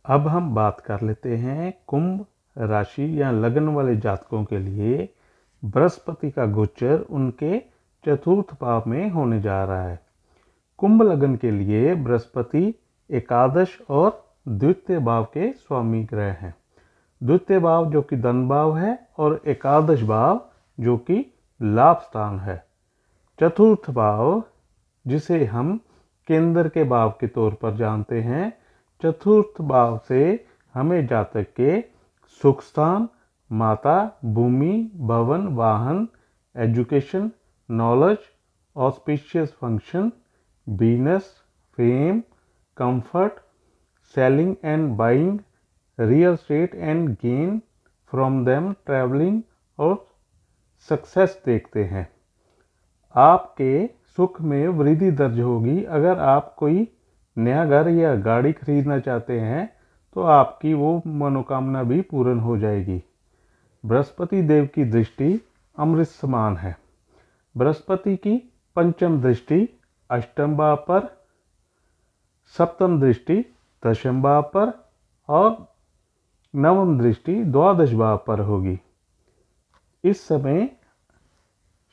अब हम बात कर लेते हैं कुंभ राशि या लगन वाले जातकों के लिए बृहस्पति का गोचर उनके चतुर्थ भाव में होने जा रहा है। कुंभ लगन के लिए बृहस्पति एकादश और द्वितीय भाव के स्वामी ग्रह हैं। द्वितीय भाव जो कि धन भाव है और एकादश भाव जो कि लाभ स्थान है। चतुर्थ भाव जिसे हम केंद्र के भाव के तौर पर जानते हैं, चतुर्थ भाव से हमें जातक के सुख स्थान, माता, भूमि, भवन, वाहन, education, knowledge, auspicious function, business, fame, comfort, selling and buying, real estate and gain from them, travelling और सक्सेस देखते हैं। आपके सुख में वृद्धि दर्ज होगी। अगर आप कोई नया घर या गाड़ी खरीदना चाहते हैं तो आपकी वो मनोकामना भी पूर्ण हो जाएगी। बृहस्पति देव की दृष्टि अमृत समान है। बृहस्पति की पंचम दृष्टि अष्टम भाव पर, सप्तम दृष्टि दशम भाव पर और नवम दृष्टि द्वादश भाव पर होगी। इस समय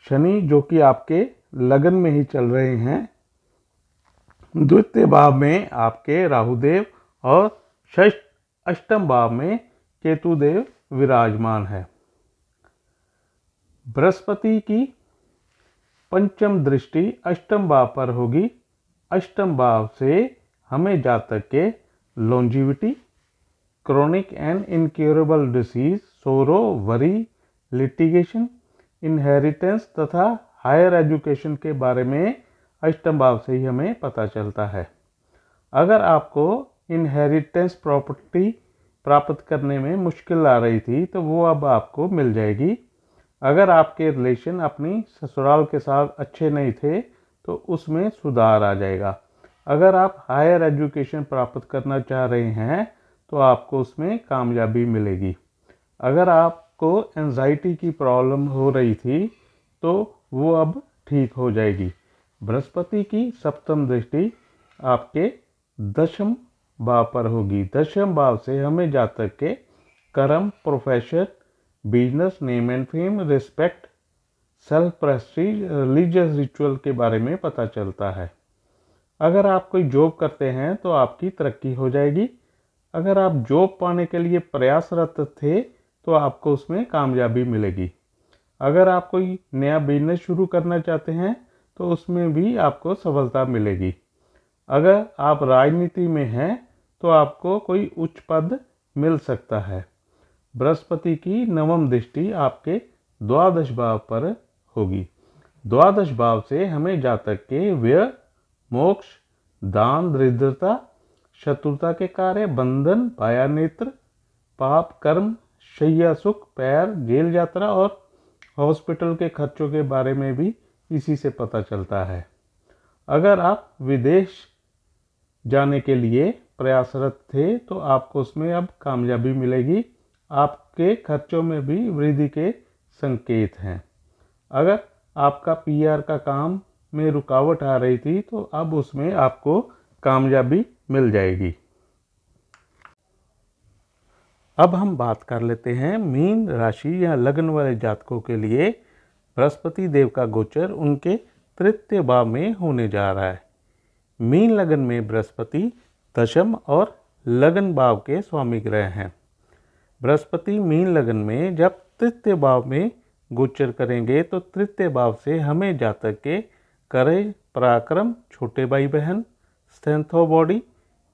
शनि जो कि आपके लगन में ही चल रहे हैं, द्वितीय भाव में आपके राहुदेव और अष्टम भाव में केतुदेव विराजमान है। बृहस्पति की पंचम दृष्टि अष्टम भाव पर होगी। अष्टम भाव से हमें जातक के longevity, chronic and incurable disease, सोरो, वरी, लिटिगेशन, इनहेरिटेंस तथा हायर एजुकेशन के बारे में अष्टम भाव से ही हमें पता चलता है। अगर आपको इनहेरिटेंस प्रॉपर्टी प्राप्त करने में मुश्किल आ रही थी तो वो अब आपको मिल जाएगी। अगर आपके रिलेशन अपनी ससुराल के साथ अच्छे नहीं थे तो उसमें सुधार आ जाएगा। अगर आप हायर एजुकेशन प्राप्त करना चाह रहे हैं तो आपको उसमें कामयाबी मिलेगी। अगर आपको एंजाइटी की प्रॉब्लम हो रही थी तो वो अब ठीक हो जाएगी। बृहस्पति की सप्तम दृष्टि आपके दशम भाव पर होगी। दशम भाव से हमें जातक के कर्म, profession, business, name and fame, respect, self Prestige, religious ritual के बारे में पता चलता है। अगर आप कोई जॉब करते हैं तो आपकी तरक्की हो जाएगी। अगर आप जॉब पाने के लिए प्रयासरत थे तो आपको उसमें कामयाबी मिलेगी। अगर आप कोई नया बिजनेस शुरू करना चाहते हैं तो उसमें भी आपको सफलता मिलेगी। अगर आप राजनीति में हैं तो आपको कोई उच्च पद मिल सकता है। बृहस्पति की नवम दृष्टि आपके द्वादश भाव पर होगी। द्वादश भाव से हमें जातक के व्यय, मोक्ष, दान, दरिद्रता, शत्रुता के कार्य, बंधन, पाया नेत्र, पाप, कर्म, शैया सुख, पैर, जेल यात्रा और हॉस्पिटल के खर्चों के बारे में भी इसी से पता चलता है। अगर आप विदेश जाने के लिए प्रयासरत थे तो आपको उसमें अब कामयाबी मिलेगी। आपके खर्चों में भी वृद्धि के संकेत हैं। अगर आपका पीआर का काम में रुकावट आ रही थी तो अब उसमें आपको कामयाबी मिल जाएगी। अब हम बात कर लेते हैं मीन राशि या लगन वाले जातकों के लिए बृहस्पति देव का गोचर उनके तृतीय भाव में होने जा रहा है। मीन लगन में बृहस्पति दशम और लगन भाव के स्वामी ग्रह हैं। बृहस्पति मीन लगन में जब तृतीय भाव में गोचर करेंगे तो तृतीय भाव से हमें जातक के करेज, पराक्रम, छोटे भाई बहन, strength of body,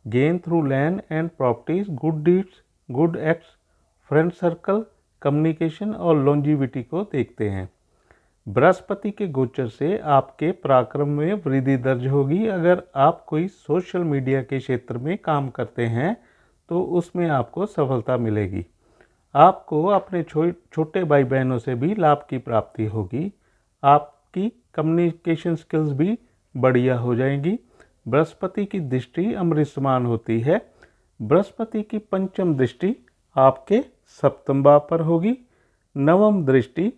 gain through land and properties, good deeds, good acts, friend circle, communication और लॉन्जिविटी को देखते हैं। बृहस्पति के गोचर से आपके पराक्रम में वृद्धि दर्ज होगी। अगर आप कोई सोशल मीडिया के क्षेत्र में काम करते हैं तो उसमें आपको सफलता मिलेगी। आपको अपने छोटे भाई बहनों से भी लाभ की प्राप्ति होगी। आपकी कम्युनिकेशन स्किल्स भी बढ़िया हो जाएंगी। बृहस्पति की दृष्टि अमृत समान होती है। बृहस्पति की पंचम दृष्टि आपके सप्तम भाव पर होगी। नवम दृष्टि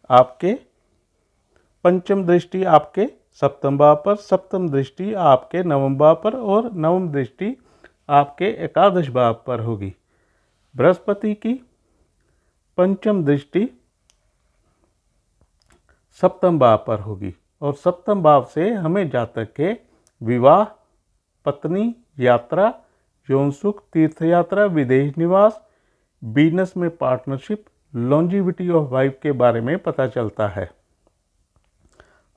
आपके पंचम दृष्टि आपके सप्तम भाव पर, सप्तम दृष्टि आपके नवम भाव पर और नवम दृष्टि आपके एकादश भाव पर होगी। बृहस्पति की पंचम दृष्टि सप्तम भाव पर होगी और सप्तम भाव से हमें जातक के विवाह, पत्नी, यात्रा, यौन सुख, तीर्थ यात्रा, विदेश निवास, बिजनेस में पार्टनरशिप, लॉन्जिविटी ऑफ वाइफ के बारे में पता चलता है।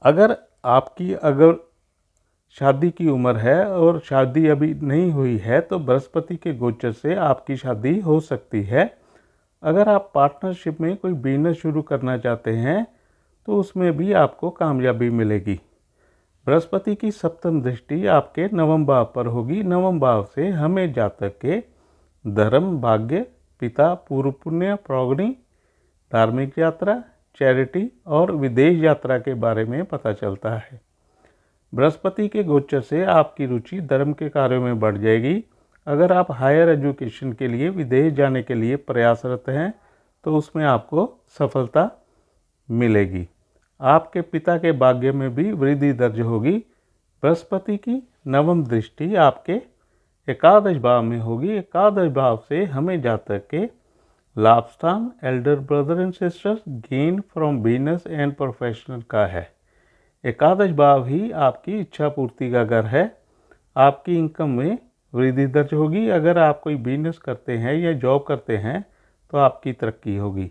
अगर शादी की उम्र है और शादी अभी नहीं हुई है तो बृहस्पति के गोचर से आपकी शादी हो सकती है। अगर आप पार्टनरशिप में कोई बिजनेस शुरू करना चाहते हैं तो उसमें भी आपको कामयाबी मिलेगी। बृहस्पति की सप्तम दृष्टि आपके नवम भाव पर होगी। नवम भाव से हमें जातक के धर्म, भाग्य, पिता, पूर्व पुण्य, प्रोगनी, धार्मिक यात्रा, चैरिटी और विदेश यात्रा के बारे में पता चलता है। बृहस्पति के गोचर से आपकी रुचि धर्म के कार्यों में बढ़ जाएगी। अगर आप हायर एजुकेशन के लिए विदेश जाने के लिए प्रयासरत हैं तो उसमें आपको सफलता मिलेगी। आपके पिता के भाग्य में भी वृद्धि दर्ज होगी। बृहस्पति की नवम दृष्टि आपके एकादश भाव में होगी। एकादश भाव से हमें जातक के लाभ स्थान, Elder brother and sisters, gain from business and professional का है। एकादश भाव ही आपकी इच्छा पूर्ति का घर है। आपकी इनकम में वृद्धि दर्ज होगी। अगर आप कोई बिजनेस करते हैं या जॉब करते हैं तो आपकी तरक्की होगी।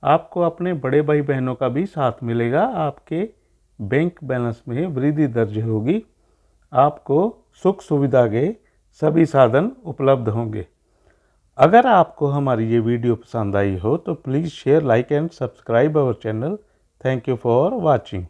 आपको अपने बड़े भाई बहनों का भी साथ मिलेगा। आपके बैंक बैलेंस में वृद्धि दर्ज होगी। आपको सुख सुविधा के सभी साधन उपलब्ध होंगे। अगर आपको हमारी ये वीडियो पसंद आई हो तो please share, like and subscribe our channel. Thank you for watching.